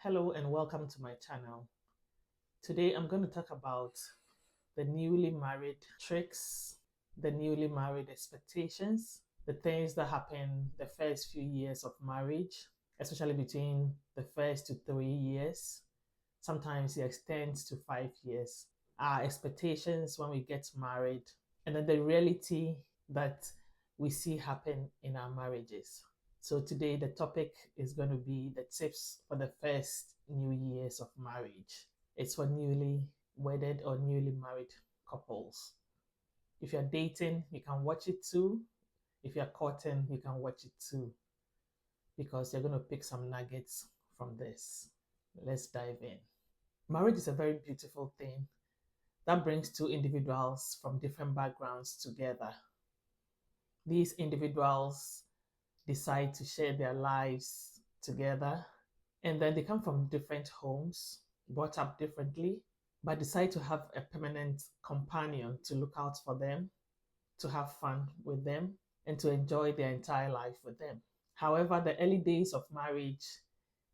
Hello and welcome to my channel. Today I'm going to talk about the newly married tricks, the newly married expectations, the things that happen the first few years of marriage, especially between the first to 3 years. Sometimes it extends to 5 years. Our expectations when we get married, and then the reality that we see happen in our marriages. So today the topic is going to be the tips for the first new years of marriage. It's for newly wedded or newly married couples. If you're dating, you can watch it too. If you're courting, you can watch it too, because you're going to pick some nuggets from this. Let's dive in. Marriage is a very beautiful thing that brings two individuals from different backgrounds together. These individuals decide to share their lives together, and then they come from different homes, brought up differently, but decide to have a permanent companion to look out for them, to have fun with them, and to enjoy their entire life with them. However, the early days of marriage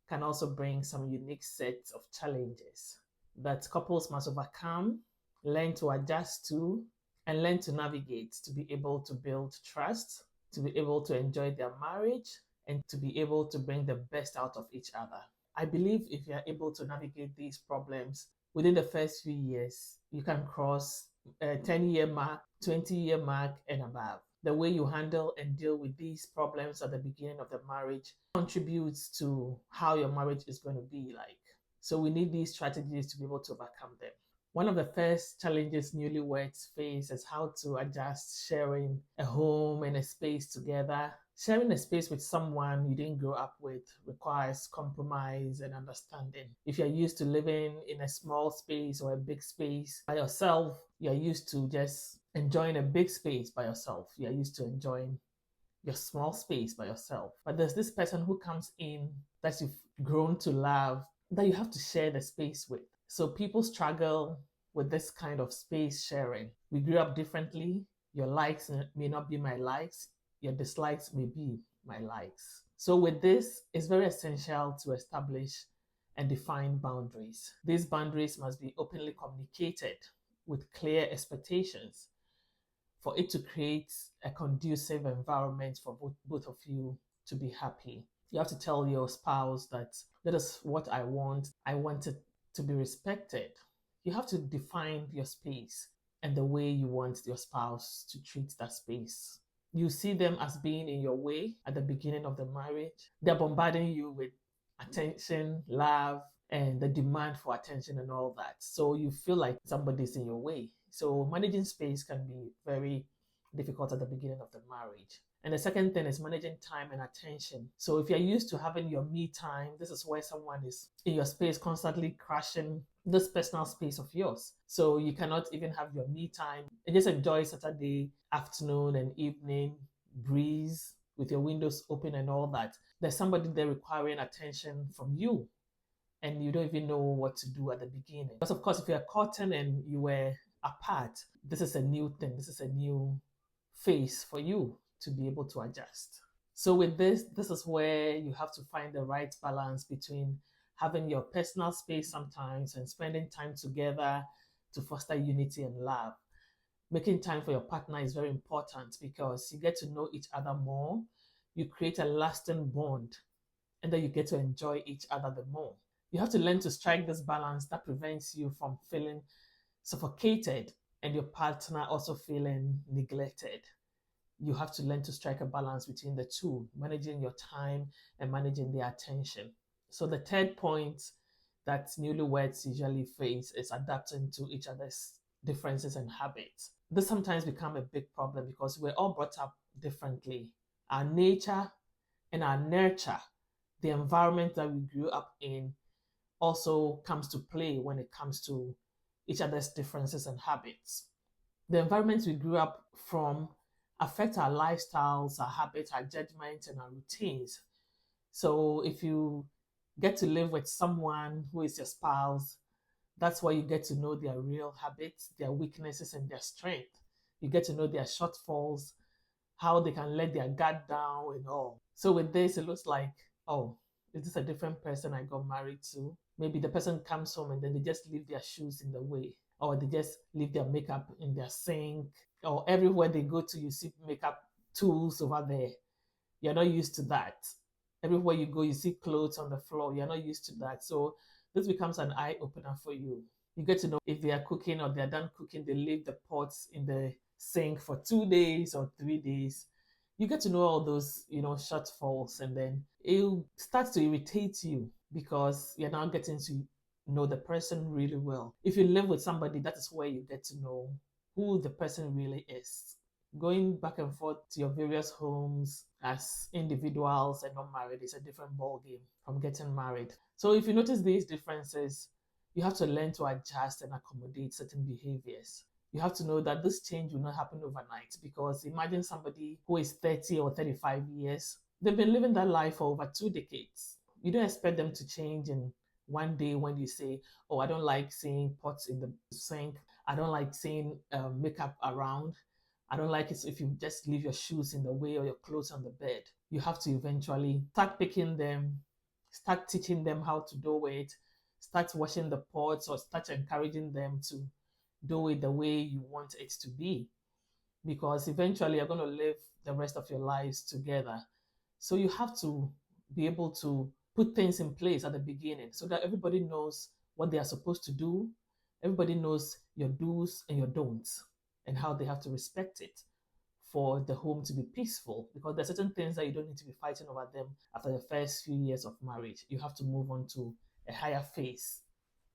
can also bring some unique sets of challenges that couples must overcome, learn to adjust to, and learn to navigate to be able to build trust, to be able to enjoy their marriage, and to be able to bring the best out of each other. I believe if you are able to navigate these problems within the first few years, you can cross a 10-year mark, 20-year mark, and above. The way you handle and deal with these problems at the beginning of the marriage contributes to how your marriage is going to be like. So we need these strategies to be able to overcome them. One of the first challenges newlyweds face is how to adjust sharing a home and a space together. Sharing a space with someone you didn't grow up with requires compromise and understanding. If you're used to living in a small space or a big space by yourself, you're used to just enjoying a big space by yourself. You're used to enjoying your small space by yourself. But there's this person who comes in that you've grown to love that you have to share the space with. So people struggle with this kind of space sharing. We grew up differently. Your likes may not be my likes. Your dislikes may be my likes. So with this, it's very essential to establish and define boundaries. These boundaries must be openly communicated with clear expectations for it to create a conducive environment for both of you to be happy. You have to tell your spouse that is what I want. I want it to be respected. You have to define your space and the way you want your spouse to treat that space. You see them as being in your way at the beginning of the marriage. They're bombarding you with attention, love, and the demand for attention and all that. So you feel like somebody's in your way. So managing space can be very difficult at the beginning of the marriage. And the second thing is managing time and attention. So if you're used to having your me time, this is where someone is in your space constantly crashing this personal space of yours. So you cannot even have your me time and just enjoy Saturday afternoon and evening breeze with your windows open and all that. There's somebody there requiring attention from you, and you don't even know what to do at the beginning. Because of course, if you're courting and you were apart, this is a new thing. This is a new phase for you to be able to adjust. So with this is where you have to find the right balance between having your personal space sometimes and spending time together to foster unity and love. Making time for your partner is very important because you get to know each other more, you create a lasting bond, and then you get to enjoy each other the more. You have to learn to strike this balance that prevents you from feeling suffocated and your partner also feeling neglected. You have to learn to strike a balance between the two, managing your time and managing their attention. So the third point that newlyweds usually face is adapting to each other's differences and habits. This sometimes becomes a big problem because we're all brought up differently. Our nature and our nurture, the environment that we grew up in, also comes to play when it comes to each other's differences and habits. The environments we grew up from affect our lifestyles, our habits, our judgments, and our routines. So if you get to live with someone who is your spouse, that's where you get to know their real habits, their weaknesses, and their strength. You get to know their shortfalls, how they can let their guard down and all. So with this, it looks like, oh, is this a different person I got married to? Maybe the person comes home and then they just leave their shoes in the way, or they just leave their makeup in their sink, or everywhere they go to, you see makeup tools over there. You're not used to that. Everywhere you go, you see clothes on the floor. You're not used to that. So this becomes an eye opener for you. You get to know if they are cooking or they're done cooking, they leave the pots in the sink for 2 days or 3 days. You get to know all those, shortfalls, and then it starts to irritate you because you're now getting to know the person really well. If you live with somebody, that is where you get to know who the person really is. Going back and forth to your various homes as individuals and not married is a different ballgame from getting married. So if you notice these differences, you have to learn to adjust and accommodate certain behaviors. You have to know that this change will not happen overnight, because imagine somebody who is 30 or 35 years, they've been living that life for over 2 decades. You don't expect them to change in one day when you say, oh, I don't like seeing pots in the sink. I don't like seeing makeup around. I don't like it if you just leave your shoes in the way or your clothes on the bed. You have to eventually start picking them, start teaching them how to do it, start washing the pots, or start encouraging them to do it the way you want it to be. Because eventually you're going to live the rest of your lives together. So you have to be able to put things in place at the beginning so that everybody knows what they are supposed to do. Everybody knows your do's and your don'ts and how they have to respect it for the home to be peaceful. Because there are certain things that you don't need to be fighting over them after the first few years of marriage. You have to move on to a higher phase.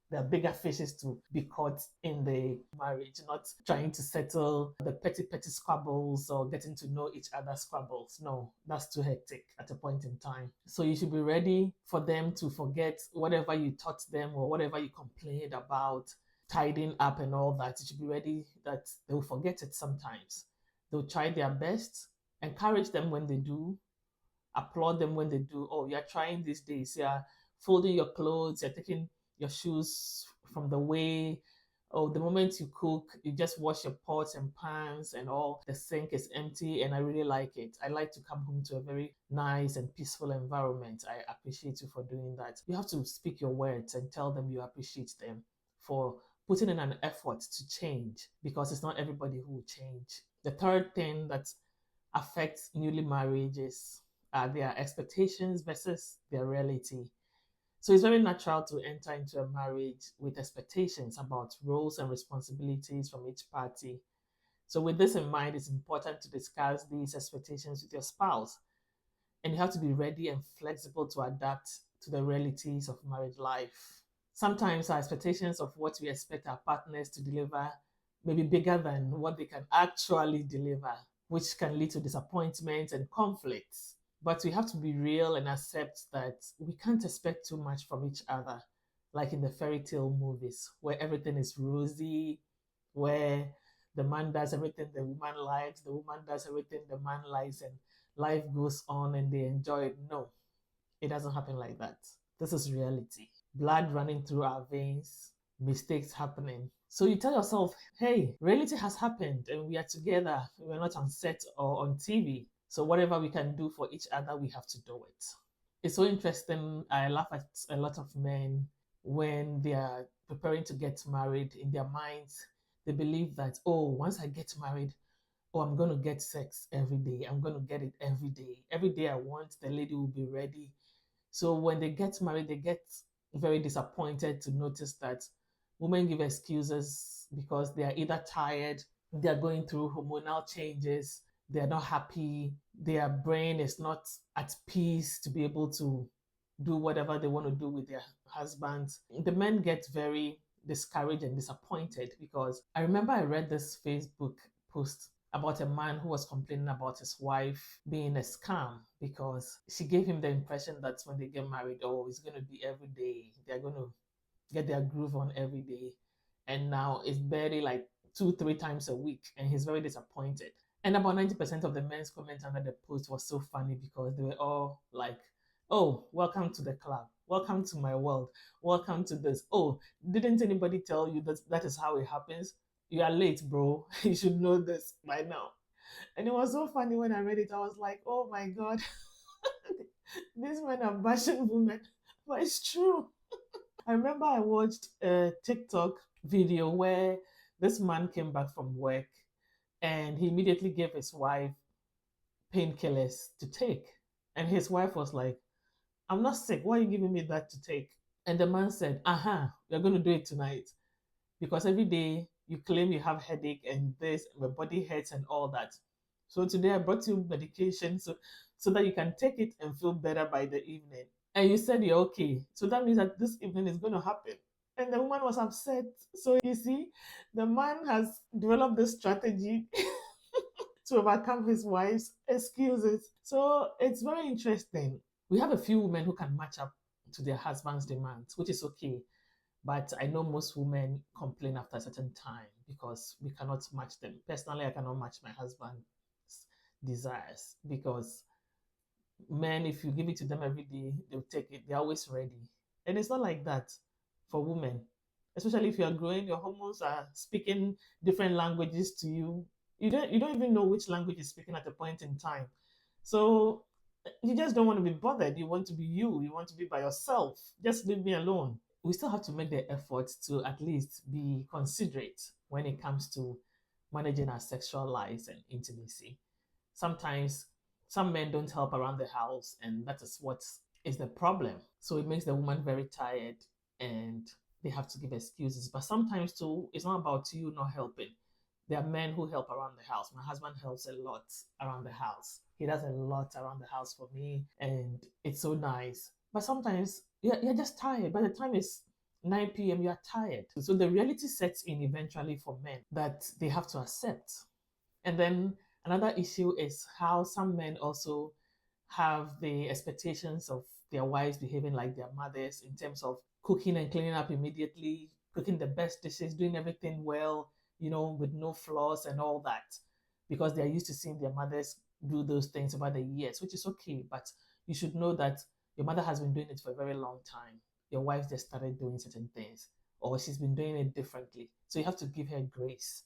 There are bigger fishes to be caught in the marriage, not trying to settle the petty, petty squabbles or getting to know each other's squabbles. No, that's too hectic at a point in time. So you should be ready for them to forget whatever you taught them or whatever you complained about, tidying up and all that. You should be ready that they'll forget it sometimes. They'll try their best, encourage them when they do, applaud them when they do. Oh, you're trying these days. You're folding your clothes, you're taking your shoes from the way. Oh, the moment you cook, you just wash your pots and pans and all. The sink is empty, and I really like it. I like to come home to a very nice and peaceful environment. I appreciate you for doing that. You have to speak your words and tell them you appreciate them for putting in an effort to change, because it's not everybody who will change. The third thing that affects newly marriages are their expectations versus their reality. So it's very natural to enter into a marriage with expectations about roles and responsibilities from each party. So with this in mind, it's important to discuss these expectations with your spouse. And you have to be ready and flexible to adapt to the realities of marriage life. Sometimes our expectations of what we expect our partners to deliver may be bigger than what they can actually deliver, which can lead to disappointment and conflicts. But we have to be real and accept that we can't expect too much from each other, like in the fairy tale movies, where everything is rosy, where the man does everything the woman likes, the woman does everything the man likes, and life goes on and they enjoy it. No, it doesn't happen like that. This is reality. Blood running through our veins, mistakes happening. So you tell yourself, hey, reality has happened and we are together. We're not on set or on TV. So whatever we can do for each other, we have to do it. It's so interesting. I laugh at a lot of men when they are preparing to get married. In their minds, they believe that, oh, once I get married, oh, I'm going to get sex every day. I'm going to get it every day. Every day I want, the lady will be ready. So when they get married, they get very disappointed to notice that women give excuses because they are either tired, they are going through hormonal changes, they are not happy, their brain is not at peace to be able to do whatever they want to do with their husbands. The men get very discouraged and disappointed, because I remember I read this Facebook post about a man who was complaining about his wife being a scam because she gave him the impression that when they get married, oh, it's going to be every day. They're going to get their groove on every day. And now it's barely like 2, 3 times a week. And he's very disappointed. And about 90% of the men's comments under the post was so funny because they were all like, oh, welcome to the club. Welcome to my world. Welcome to this. Oh, didn't anybody tell you that that is how it happens? You are late, bro. You should know this by now. And it was so funny when I read it. I was like, oh my God. These men are bashing women, but it's true. I remember I watched a TikTok video where this man came back from work and he immediately gave his wife painkillers to take. And his wife was like, I'm not sick. Why are you giving me that to take? And the man said, aha, we're going to do it tonight. Because every day you claim you have headache and this, my body hurts and all that. So today I brought you medication so that you can take it and feel better by the evening. And you said you're okay. So that means that this evening is going to happen. And the woman was upset. So you see, the man has developed this strategy to overcome his wife's excuses. So it's very interesting. We have a few women who can match up to their husband's demands, which is okay. But I know most women complain after a certain time because we cannot match them. Personally, I cannot match my husband's desires because men, if you give it to them every day, they'll take it. They're always ready. And it's not like that for women, especially if you are growing, your hormones are speaking different languages to you. You don't even know which language is speaking at a point in time. So you just don't want to be bothered. You want to be you. You want to be by yourself. Just leave me alone. We still have to make the effort to at least be considerate when it comes to managing our sexual lives and intimacy. Sometimes some men don't help around the house, and that is what is the problem. So it makes the woman very tired and they have to give excuses. But sometimes, too, it's not about you not helping. There are men who help around the house. My husband helps a lot around the house. He does a lot around the house for me, and it's so nice. But sometimes you're just tired. By the time it's 9 p.m., you're tired. So the reality sets in eventually for men that they have to accept. And then another issue is how some men also have the expectations of their wives behaving like their mothers in terms of cooking and cleaning up immediately, cooking the best dishes, doing everything well, with no flaws and all that, because they're used to seeing their mothers do those things over the years, which is okay. But you should know that your mother has been doing it for a very long time. Your wife just started doing certain things, or she's been doing it differently. So you have to give her grace.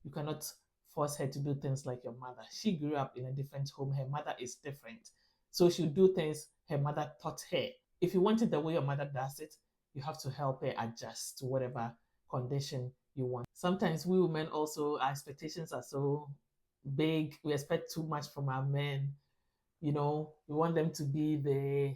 You cannot force her to do things like your mother. She grew up in a different home. Her mother is different. So she'll do things her mother taught her. If you want it the way your mother does it, you have to help her adjust to whatever condition you want. Sometimes we women also, our expectations are so big. We expect too much from our men. We want them to be the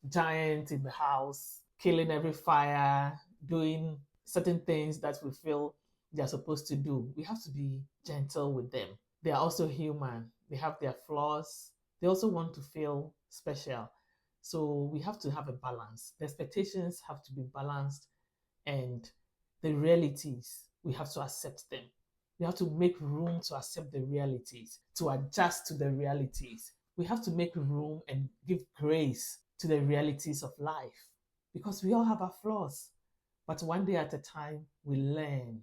giant in the house, killing every fire, doing certain things that we feel they're supposed to do. We have to be gentle with them. They are also human. They have their flaws. They also want to feel special. So we have to have a balance. The expectations have to be balanced, and the realities, we have to accept them. We have to make room to accept the realities, to adjust to the realities. We have to make room and give grace to the realities of life because we all have our flaws. But one day at a time, we learn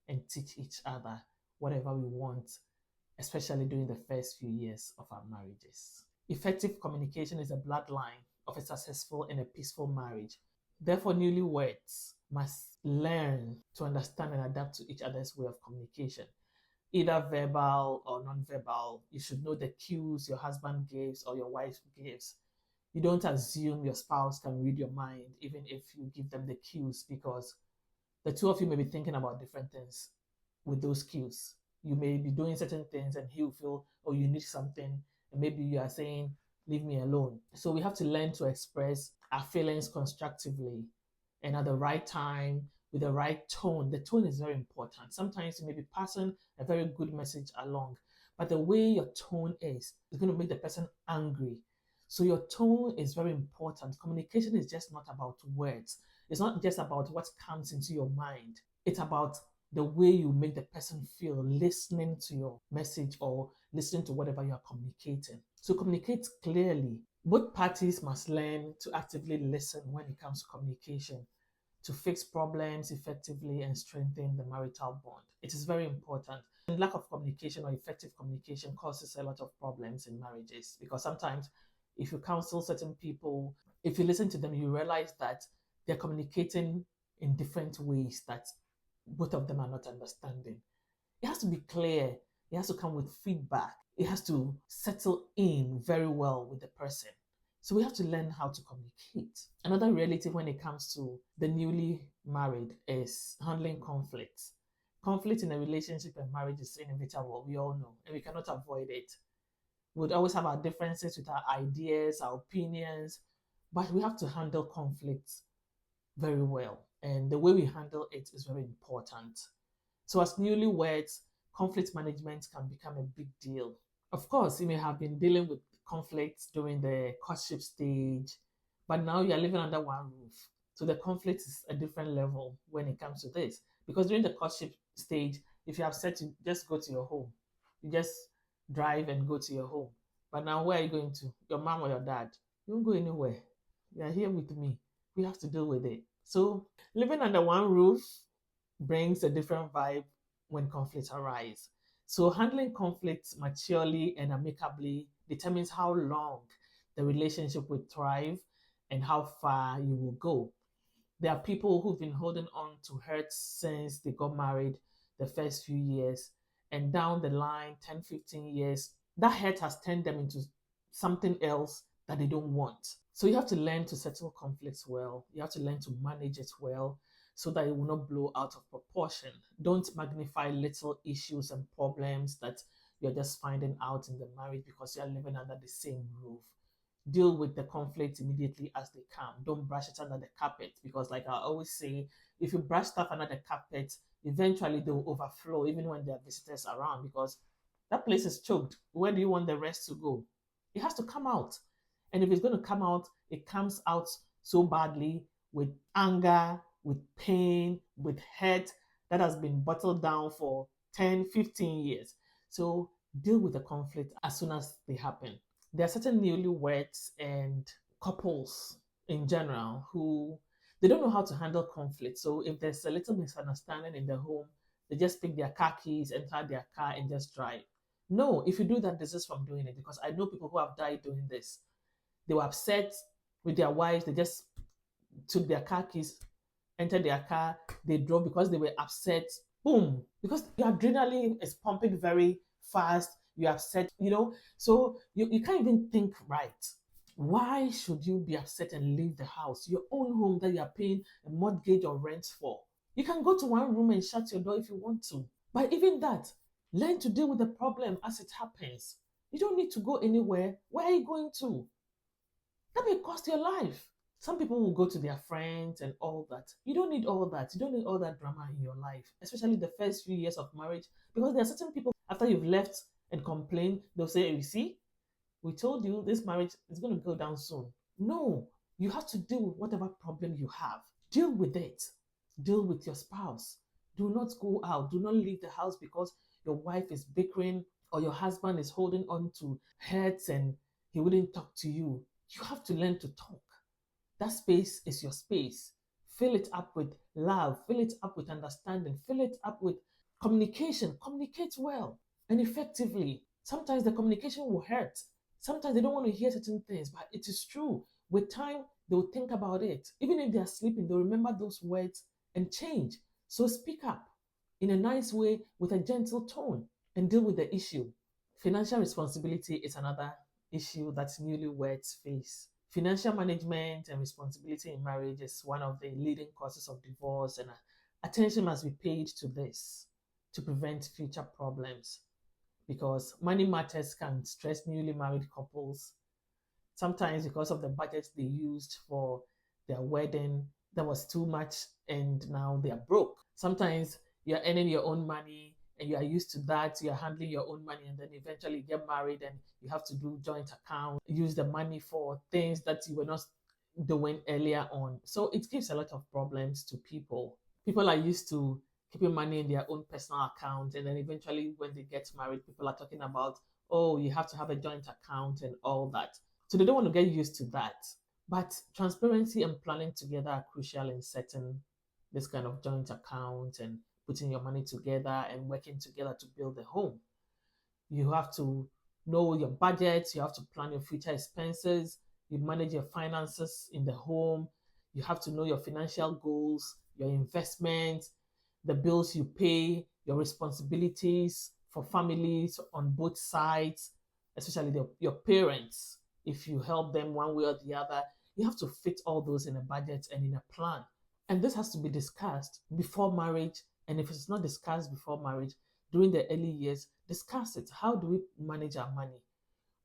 and teach each other whatever we want, especially during the first few years of our marriages. Effective communication is a bloodline of a successful and a peaceful marriage. Therefore, newlyweds must learn to understand and adapt to each other's way of communication, either verbal or non-verbal. You should know the cues your husband gives or your wife gives. You don't assume your spouse can read your mind, even if you give them the cues, because the two of you may be thinking about different things with those cues. You may be doing certain things and he'll feel, oh, you need something. And maybe you are saying, leave me alone. So we have to learn to express our feelings constructively and at the right time with the right tone. The tone is very important. Sometimes you may be passing a very good message along, but the way your tone is going to make the person angry. So your tone is very important. Communication is just not about words. It's not just about what comes into your mind. It's about the way you make the person feel listening to your message or listening to whatever you are communicating. So communicate clearly. Both parties must learn to actively listen when it comes to communication to fix problems effectively and strengthen the marital bond. It is very important. And lack of communication or effective communication causes a lot of problems in marriages because sometimes if you counsel certain people, if you listen to them, you realize that they're communicating in different ways that both of them are not understanding. It has to be clear. It has to come with feedback. It has to settle in very well with the person. So we have to learn how to communicate. Another reality when it comes to the newly married is handling conflict. Conflict in a relationship and marriage is inevitable, we all know, and we cannot avoid it. We'd always have our differences with our ideas, our opinions, but we have to handle conflict very well. And the way we handle it is very important. So, as newlyweds, conflict management can become a big deal. Of course, you may have been dealing with conflicts during the courtship stage, but now you're living under one roof. So, the conflict is a different level when it comes to this. Because during the courtship stage, if you're upset, you just go to your home. You just drive and go to your home. But now, where are you going to? Your mom or your dad? You won't go anywhere. You're here with me. We have to deal with it. So, living under one roof brings a different vibe when conflicts arise. So, handling conflicts maturely and amicably determines how long the relationship will thrive and how far you will go. There are people who've been holding on to hurt since they got married the first few years, and down the line, 10, 15 years, that hurt has turned them into something else that they don't want. So you have to learn to settle conflicts well. You have to learn to manage it well so that it will not blow out of proportion. Don't magnify little issues and problems that you're just finding out in the marriage because you're living under the same roof. Deal with the conflict immediately as they come. Don't brush it under the carpet because, like I always say, if you brush stuff under the carpet, eventually they will overflow even when there are visitors around because that place is choked. Where do you want the rest to go? It has to come out. And if it's going to come out, it comes out so badly with anger, with pain, with hurt that has been bottled down for 10, 15 years. So deal with the conflict as soon as they happen. There are certain newlyweds and couples in general who they don't know how to handle conflict. So if there's a little misunderstanding in the home, they just pick their car keys, enter their car, and just drive. No, if you do that, desist from doing it because I know people who have died doing this. They were upset with their wives, they just took their car keys, entered their car, they drove because they were upset. Boom. Because your adrenaline is pumping very fast, you're upset, so you can't even think right. Why should you be upset and leave the house, your own home that you're paying a mortgage or rent for? You can go to one room and shut your door if you want to. But even that, learn to deal with the problem as it happens. You don't need to go anywhere. Where are you going to? That may cost your life. Some people will go to their friends and all that. You don't need all that. You don't need all that drama in your life, especially the first few years of marriage, because there are certain people, after you've left and complained, they'll say, you see, we told you this marriage is going to go down soon. No, you have to deal with whatever problem you have. Deal with it. Deal with your spouse. Do not go out. Do not leave the house because your wife is bickering or your husband is holding on to hurts and he wouldn't talk to you. You have to learn to talk. That space is your space. Fill it up with love. Fill it up with understanding. Fill it up with communication. Communicate well and effectively. Sometimes the communication will hurt. Sometimes they don't want to hear certain things, but it is true. With time, they will think about it. Even if they are sleeping, they'll remember those words and change. So speak up in a nice way with a gentle tone and deal with the issue. Financial responsibility is another issue that newlyweds face. Financial management and responsibility in marriage is one of the leading causes of divorce, and attention must be paid to this to prevent future problems because money matters can stress newly married couples. Sometimes because of the budget they used for their wedding, that was too much and now they are broke. Sometimes you're earning your own money and you are used to that, you're handling your own money, and then eventually you get married and you have to do joint account, use the money for things that you were not doing earlier on. So it gives a lot of problems to people. People are used to keeping money in their own personal account, and then eventually when they get married, people are talking about, oh, you have to have a joint account and all that. So they don't want to get used to that. But transparency and planning together are crucial in setting this kind of joint account and putting your money together and working together to build a home. You have to know your budget, you have to plan your future expenses, you manage your finances in the home, you have to know your financial goals, your investments, the bills you pay, your responsibilities for families on both sides, especially your parents. if you help them one way or the other. You have to fit all those in a budget and in a plan. And this has to be discussed before marriage. And if it's not discussed before marriage, during the early years, discuss it. How do we manage our money?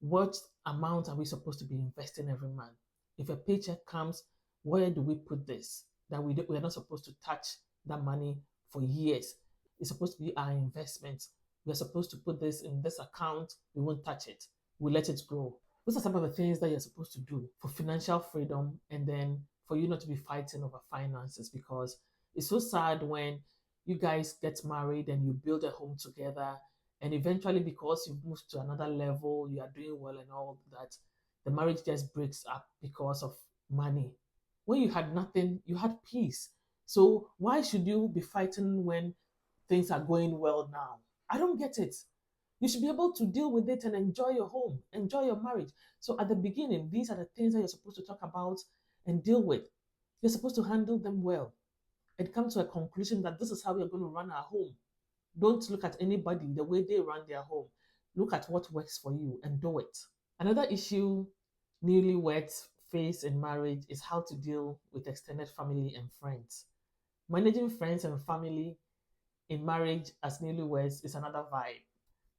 What amount are we supposed to be investing every month? If a paycheck comes, where do we put this? That we're not supposed to touch that money for years. It's supposed to be our investment. We're supposed to put this in this account. We won't touch it. We let it grow. Those are some of the things that you're supposed to do for financial freedom, and then for you not to be fighting over finances, because it's so sad when you guys get married and you build a home together, and eventually, because you've moved to another level, you are doing well and all that, the marriage just breaks up because of money. When you had nothing, you had peace. So why should you be fighting when things are going well now? I don't get it. You should be able to deal with it and enjoy your home, enjoy your marriage. So at the beginning, these are the things that you're supposed to talk about and deal with. You're supposed to handle them well and come to a conclusion that this is how we're going to run our home. Don't look at anybody the way they run their home. Look at what works for you and do it. Another issue newlyweds face in marriage is how to deal with extended family and friends. Managing friends and family in marriage as newlyweds is another vibe.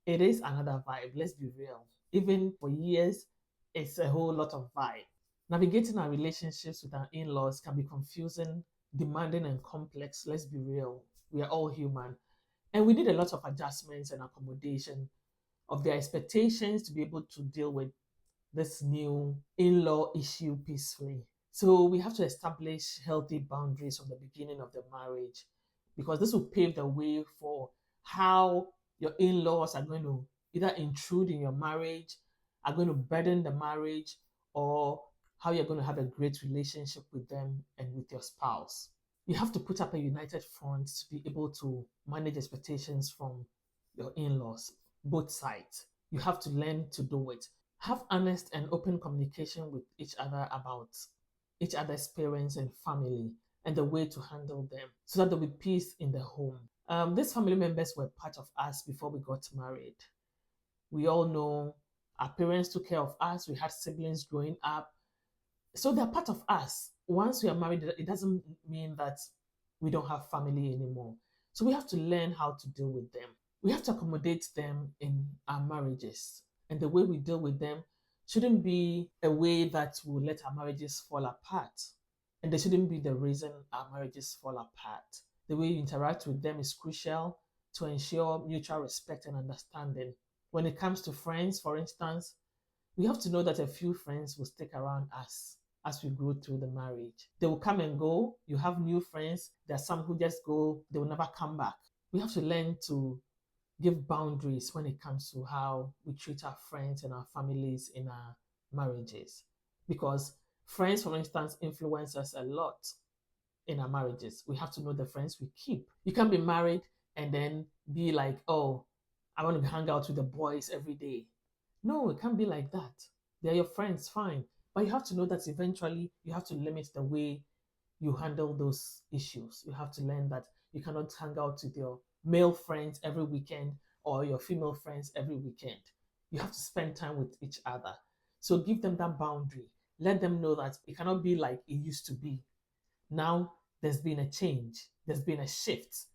It is another vibe, let's be real. Even for years, it's a whole lot of vibe. Navigating our relationships with our in laws can be confusing, demanding, and complex. Let's be real. We are all human. And we need a lot of adjustments and accommodation of their expectations to be able to deal with this new in law issue peacefully. So we have to establish healthy boundaries from the beginning of the marriage, because this will pave the way for how your in laws are going to either intrude in your marriage, are going to burden the marriage, or how you're going to have a great relationship with them and with your spouse. You have to put up a united front to be able to manage expectations from your in laws, both sides. You have to learn to do it. Have honest and open communication with each other about each other's parents and family and the way to handle them so that there will be peace in the home. These family members were part of us before we got married. We all know our parents took care of us, we had siblings growing up. So they're part of us. Once we are married, it doesn't mean that we don't have family anymore. So we have to learn how to deal with them. We have to accommodate them in our marriages. And the way we deal with them shouldn't be a way that will let our marriages fall apart. And they shouldn't be the reason our marriages fall apart. The way you interact with them is crucial to ensure mutual respect and understanding. When it comes to friends, for instance, we have to know that a few friends will stick around us as we grow through the marriage. They will come and go. You have new friends. There are some who just go, they will never come back. We have to learn to give boundaries when it comes to how we treat our friends and our families in our marriages. Because friends, for instance, influence us a lot in our marriages. We have to know the friends we keep. You can't be married and then be like, oh, I want to hang out with the boys every day. No, it can't be like that. They're your friends, fine. But you have to know that eventually you have to limit the way you handle those issues. You have to learn that you cannot hang out with your male friends every weekend or your female friends every weekend. You have to spend time with each other. So give them that boundary. Let them know that it cannot be like it used to be. Now there's been a change, there's been a shift,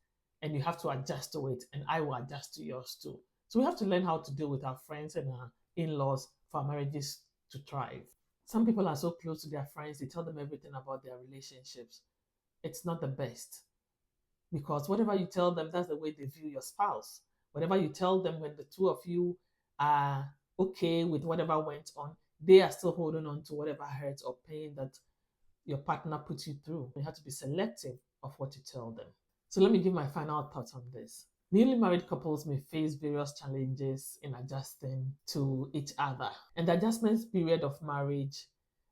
and you have to adjust to it, and I will adjust to yours too. So we have to learn how to deal with our friends and our in-laws for our marriages to thrive. Some people are so close to their friends, they tell them everything about their relationships. It's not the best, because whatever you tell them, that's the way they view your spouse. Whatever you tell them when the two of you are okay with whatever went on, they are still holding on to whatever hurt or pain that your partner puts you through. You have to be selective of what you tell them. So let me give my final thoughts on this. Newly married couples may face various challenges in adjusting to each other. And the adjustment period of marriage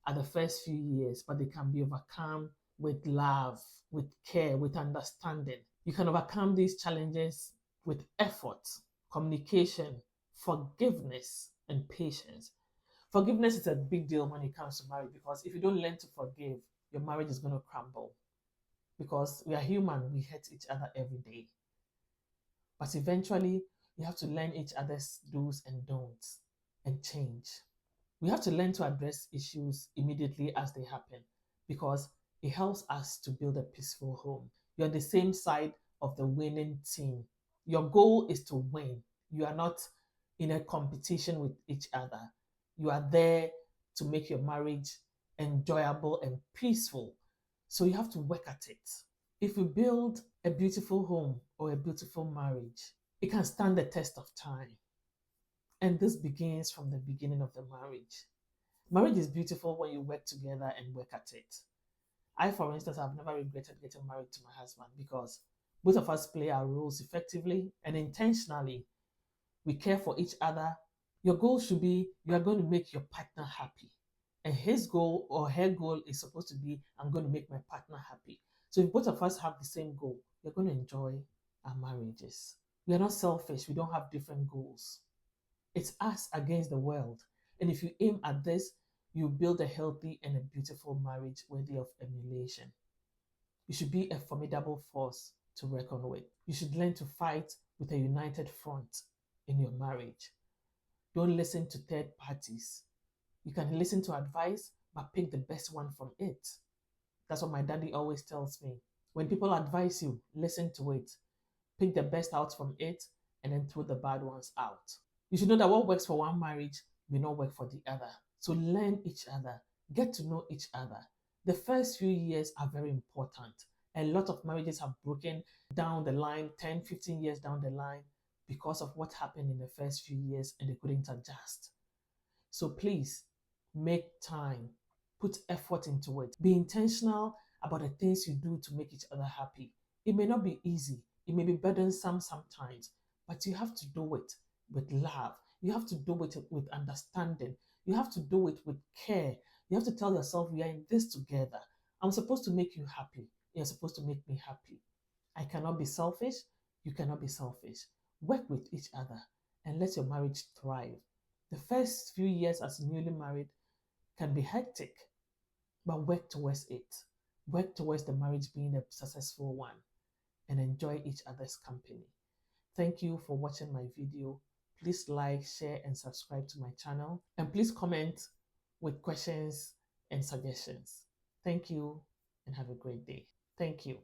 are the first few years, but they can be overcome with love, with care, with understanding. You can overcome these challenges with effort, communication, forgiveness, and patience. Forgiveness is a big deal when it comes to marriage, because if you don't learn to forgive, your marriage is going to crumble. Because we are human, we hurt each other every day. But eventually, you have to learn each other's do's and don'ts and change. We have to learn to address issues immediately as they happen because it helps us to build a peaceful home. You're on the same side of the winning team. Your goal is to win. You are not in a competition with each other. You are there to make your marriage enjoyable and peaceful. So you have to work at it. If you build a beautiful home or a beautiful marriage, it can stand the test of time. And this begins from the beginning of the marriage. Marriage is beautiful when you work together and work at it. I, for instance, have never regretted getting married to my husband because both of us play our roles effectively and intentionally. We care for each other. Your goal should be you are going to make your partner happy. And his goal or her goal is supposed to be I'm going to make my partner happy. So if both of us have the same goal, we're going to enjoy our marriages. We are not selfish. We don't have different goals. It's us against the world. And if you aim at this, you build a healthy and a beautiful marriage worthy of emulation. You should be a formidable force to reckon with. You should learn to fight with a united front in your marriage. Don't listen to third parties. You can listen to advice, but pick the best one from it. That's what my daddy always tells me. When people advise you, listen to it. Pick the best out from it and then throw the bad ones out. You should know that what works for one marriage may not work for the other. So learn each other, get to know each other. The first few years are very important. A lot of marriages have broken down the line, 10, 15 years down the line, because of what happened in the first few years and they couldn't adjust. So please make time, put effort into it. Be intentional about the things you do to make each other happy. It may not be easy, it may be burdensome sometimes, but you have to do it with love. You have to do it with understanding. You have to do it with care. You have to tell yourself, we are in this together. I'm supposed to make you happy. You're supposed to make me happy. I cannot be selfish. You cannot be selfish. Work with each other and let your marriage thrive. The first few years as newly married can be hectic, but work towards it. Work towards the marriage being a successful one and enjoy each other's company. Thank you for watching my video. Please like, share, and subscribe to my channel. And please comment with questions and suggestions. Thank you and have a great day. Thank you.